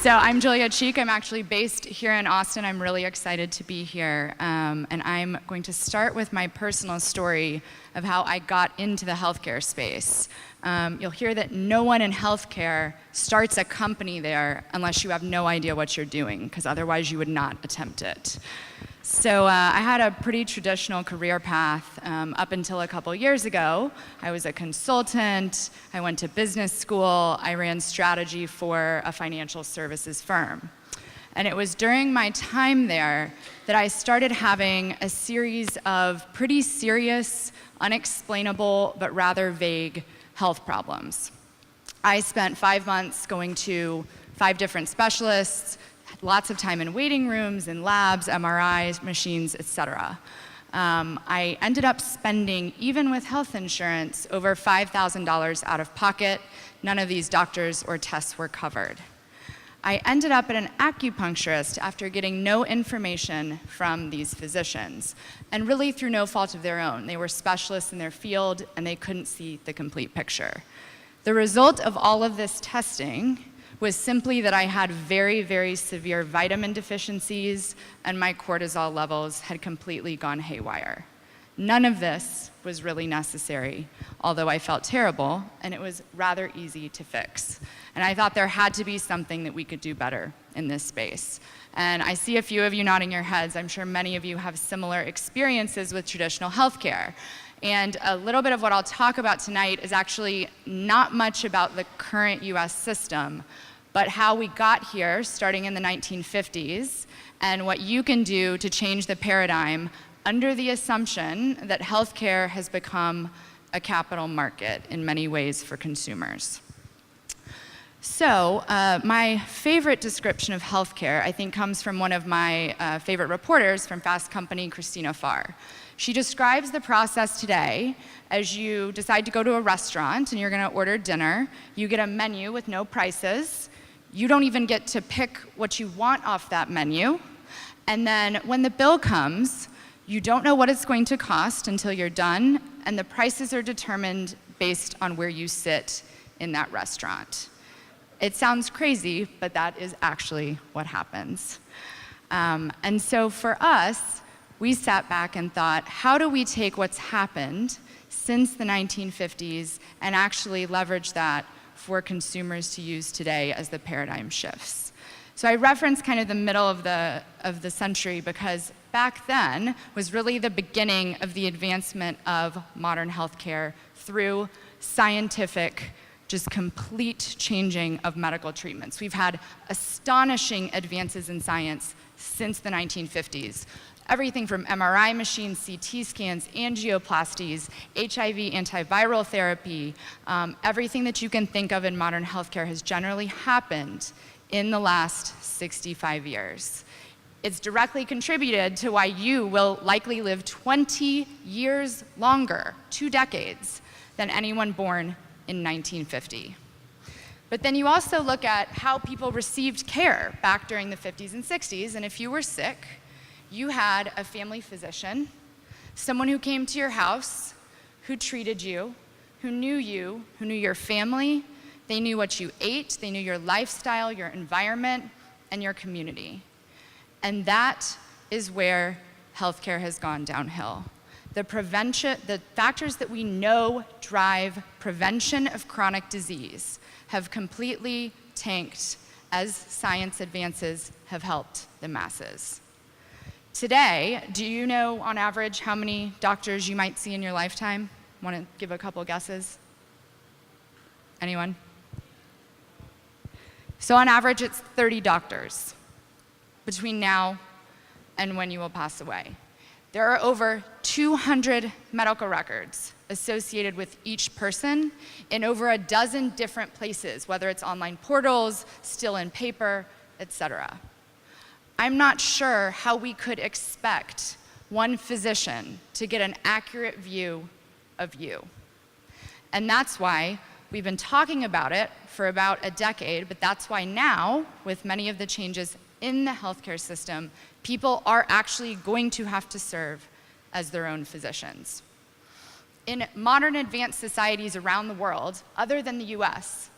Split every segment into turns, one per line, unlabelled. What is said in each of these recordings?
So I'm Julia Cheek. I'm actually based here in Austin. I'm really excited to be here. And I'm going to start with my personal story of how I got into the healthcare space. You'll hear that no one in healthcare starts a company there unless you have no idea what you're doing, because otherwise you would not attempt it. So I had a pretty traditional career path up until a couple years ago. I was a consultant, I went to business school, I ran strategy for a financial services firm. And it was during my time there that I started having a series of pretty serious, unexplainable, but rather vague health problems. I spent 5 months going to 5 different specialists, lots of time in waiting rooms, in labs, MRIs, machines, etc. I ended up spending, even with health insurance, over $5,000 out of pocket. None of these doctors or tests were covered. I ended up at an acupuncturist after getting no information from these physicians, and really through no fault of their own. They were specialists in their field, and they couldn't see the complete picture. The result of all of this testing was simply that I had very, very severe vitamin deficiencies, and my cortisol levels had completely gone haywire. None of this was really necessary, although I felt terrible, and it was rather easy to fix. And I thought there had to be something that we could do better in this space. And I see a few of you nodding your heads. I'm sure many of you have similar experiences with traditional healthcare. And a little bit of what I'll talk about tonight is actually not much about the current US system, but how we got here starting in the 1950s, and what you can do to change the paradigm under the assumption that healthcare has become a capital market in many ways for consumers. So my favorite description of healthcare, I think, comes from one of my favorite reporters from Fast Company, Christina Farr. She describes the process today as you decide to go to a restaurant and you're going to order dinner. You get a menu with no prices. You don't even get to pick what you want off that menu. And then when the bill comes, you don't know what it's going to cost until you're done, and the prices are determined based on where you sit in that restaurant. It sounds crazy, but that is actually what happens. And so for us, we sat back and thought, how do we take what's happened since the 1950s and actually leverage that for consumers to use today as the paradigm shifts? So I reference kind of the middle of the century because back then was really the beginning of the advancement of modern healthcare through scientific, just complete changing of medical treatments. We've had astonishing advances in science since the 1950s. Everything from MRI machines, CT scans, angioplasties, HIV antiviral therapy, everything that you can think of in modern healthcare has generally happened in the last 65 years. It's directly contributed to why you will likely live 20 years longer, 2 decades, than anyone born in 1950. But then you also look at how people received care back during the 50s and 60s, and if you were sick, you had a family physician, someone who came to your house, who treated you, who knew your family. They knew what you ate, they knew your lifestyle, your environment, and your community. And that is where healthcare has gone downhill. The factors that we know drive prevention of chronic disease have completely tanked as science advances have helped the masses. Today, do you know on average how many doctors you might see in your lifetime? Want to give a couple guesses? Anyone? So on average, it's 30 doctors between now and when you will pass away. There are over 200 medical records associated with each person in over a dozen different places, whether it's online portals, still in paper, etc. I'm not sure how we could expect one physician to get an accurate view of you. And that's why we've been talking about it for about a decade, but that's why now, with many of the changes in the healthcare system, people are actually going to have to serve as their own physicians. In modern advanced societies around the world, other than the US,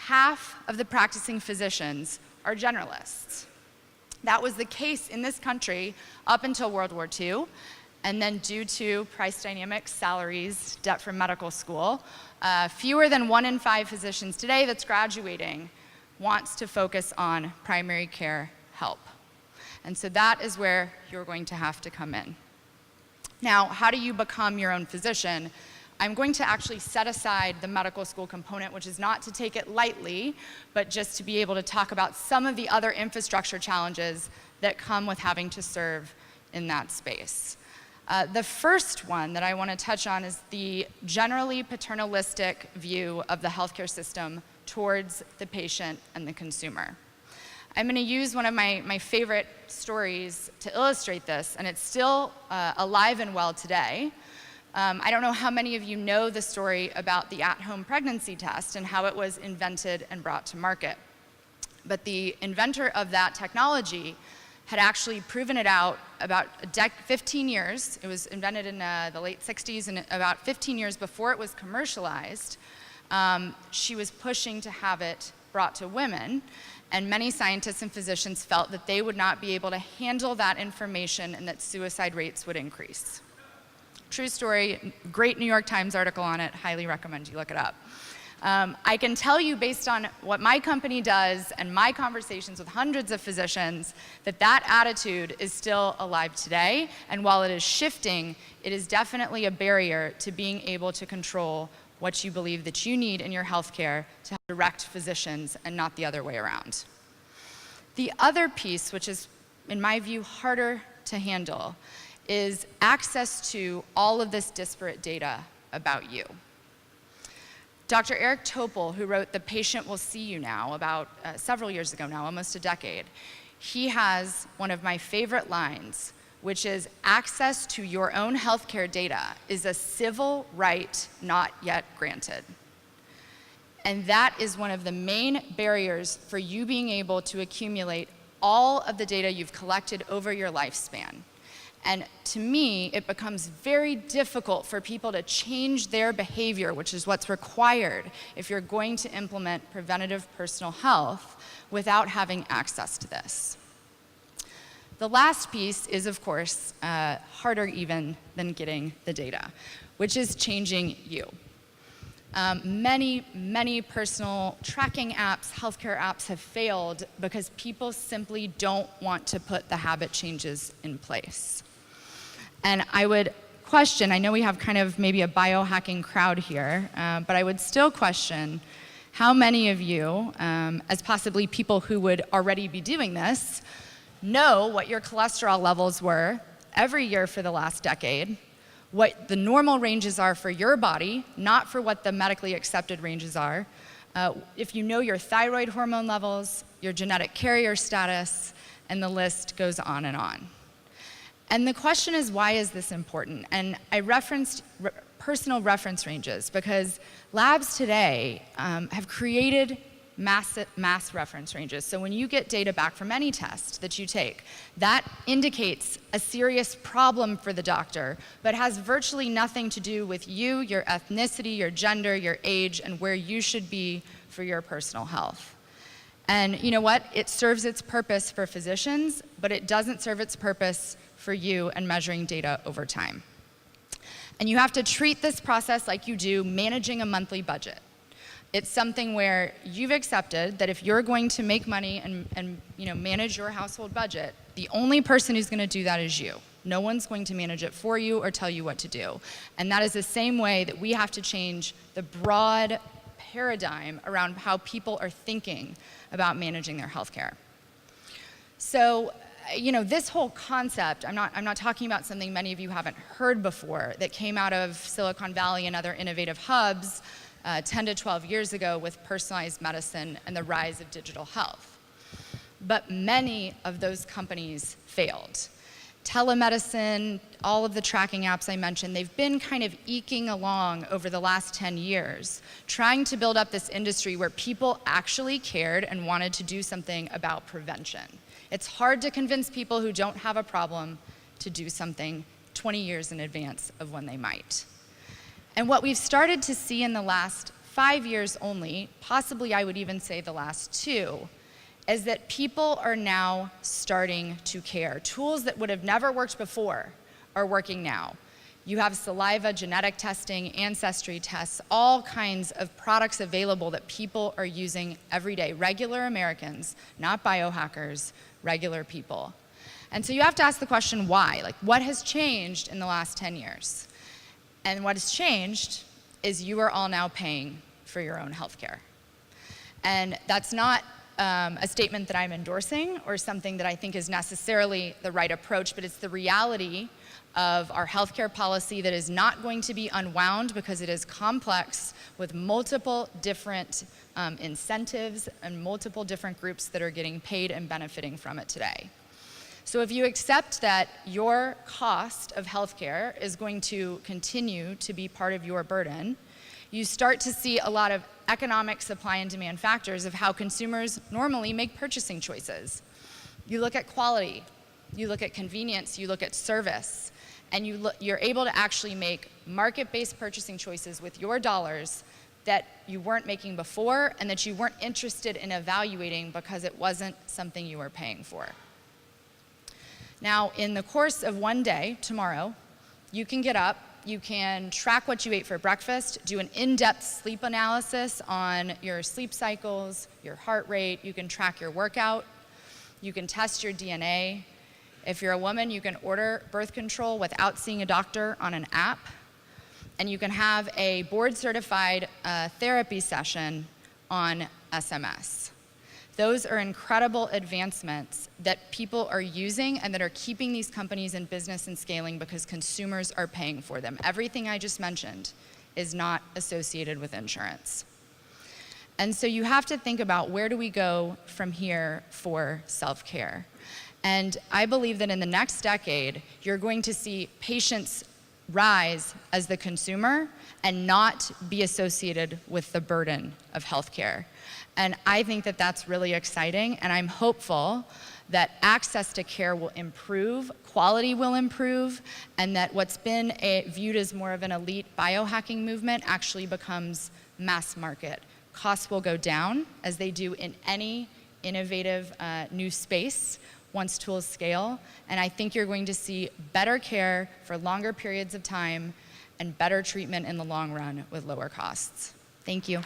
half of the practicing physicians are generalists. That was the case in this country up until World War II, and then due to price dynamics, salaries, debt from medical school, fewer than 1 in 5 physicians today that's graduating wants to focus on primary care help. And so that is where you're going to have to come in. Now, how do you become your own physician? I'm going to actually set aside the medical school component, which is not to take it lightly, but just to be able to talk about some of the other infrastructure challenges that come with having to serve in that space. The first one that I want to touch on is the generally paternalistic view of the healthcare system towards the patient and the consumer. I'm going to use one of my favorite stories to illustrate this, and it's still alive and well today. I don't know how many of you know the story about the at-home pregnancy test and how it was invented and brought to market. But the inventor of that technology had actually proven it out about 15 years. It was invented in the late 60s, and about 15 years before it was commercialized, she was pushing to have it brought to women. And many scientists and physicians felt that they would not be able to handle that information and that suicide rates would increase. True story, great New York Times article on it, highly recommend you look it up. I can tell you based on what my company does and my conversations with hundreds of physicians that that attitude is still alive today, and while it is shifting, it is definitely a barrier to being able to control what you believe that you need in your healthcare to direct physicians and not the other way around. The other piece, which is, in my view, harder to handle, is access to all of this disparate data about you. Dr. Eric Topol, who wrote The Patient Will See You Now about several years ago now, almost a decade, he has one of my favorite lines, which is, access to your own healthcare data is a civil right not yet granted. And that is one of the main barriers for you being able to accumulate all of the data you've collected over your lifespan. And to me, it becomes very difficult for people to change their behavior, which is what's required if you're going to implement preventative personal health without having access to this. The last piece is, of course, harder even than getting the data, which is changing you. Many personal tracking apps, healthcare apps have failed because people simply don't want to put the habit changes in place. And I would question, I know we have kind of maybe a biohacking crowd here, but I would still question how many of you, as possibly people who would already be doing this, know what your cholesterol levels were every year for the last decade, what the normal ranges are for your body, not for what the medically accepted ranges are, if you know your thyroid hormone levels, your genetic carrier status, and the list goes on and on. And the question is, why is this important? And I referenced personal reference ranges because labs today have created mass reference ranges. So when you get data back from any test that you take, that indicates a serious problem for the doctor, but has virtually nothing to do with you, your ethnicity, your gender, your age, and where you should be for your personal health. And you know what? It serves its purpose for physicians, but it doesn't serve its purpose for you and measuring data over time. And you have to treat this process like you do managing a monthly budget. It's something where you've accepted that if you're going to make money and manage your household budget, the only person who's going to do that is you. No one's going to manage it for you or tell you what to do. And that is the same way that we have to change the broad paradigm around how people are thinking about managing their healthcare. So, this whole concept, I'm not talking about something many of you haven't heard before that came out of Silicon Valley and other innovative hubs 10 to 12 years ago with personalized medicine and the rise of digital health. But many of those companies failed. Telemedicine, all of the tracking apps I mentioned, they've been kind of eking along over the last 10 years, trying to build up this industry where people actually cared and wanted to do something about prevention. It's hard to convince people who don't have a problem to do something 20 years in advance of when they might. And what we've started to see in the last 5 years only, possibly I would even say the last 2, is that people are now starting to care. Tools that would have never worked before are working now. You have saliva, genetic testing, ancestry tests, all kinds of products available that people are using every day. Regular Americans, not biohackers, regular people. And so you have to ask the question, why? Like, what has changed in the last 10 years? And what has changed is you are all now paying for your own healthcare. And that's not a statement that I'm endorsing or something that I think is necessarily the right approach, but it's the reality of our healthcare policy that is not going to be unwound because it is complex with multiple different incentives and multiple different groups that are getting paid and benefiting from it today. So if you accept that your cost of healthcare is going to continue to be part of your burden, you start to see a lot of economic supply and demand factors of how consumers normally make purchasing choices. You look at quality, you look at convenience, you look at service, and you're able to actually make market-based purchasing choices with your dollars that you weren't making before and that you weren't interested in evaluating because it wasn't something you were paying for. Now, in the course of one day, tomorrow, you can get up, you can track what you ate for breakfast, do an in-depth sleep analysis on your sleep cycles, your heart rate, you can track your workout, you can test your DNA. If you're a woman, you can order birth control without seeing a doctor on an app, and you can have a board-certified therapy session on SMS. Those are incredible advancements that people are using and that are keeping these companies in business and scaling because consumers are paying for them. Everything I just mentioned is not associated with insurance. And so you have to think about, where do we go from here for self-care? And I believe that in the next decade, you're going to see patients rise as the consumer and not be associated with the burden of healthcare. And I think that that's really exciting, and I'm hopeful that access to care will improve, quality will improve, and that what's been viewed as more of an elite biohacking movement actually becomes mass market. Costs will go down, as they do in any innovative new space once tools scale, and I think you're going to see better care for longer periods of time and better treatment in the long run with lower costs. Thank you.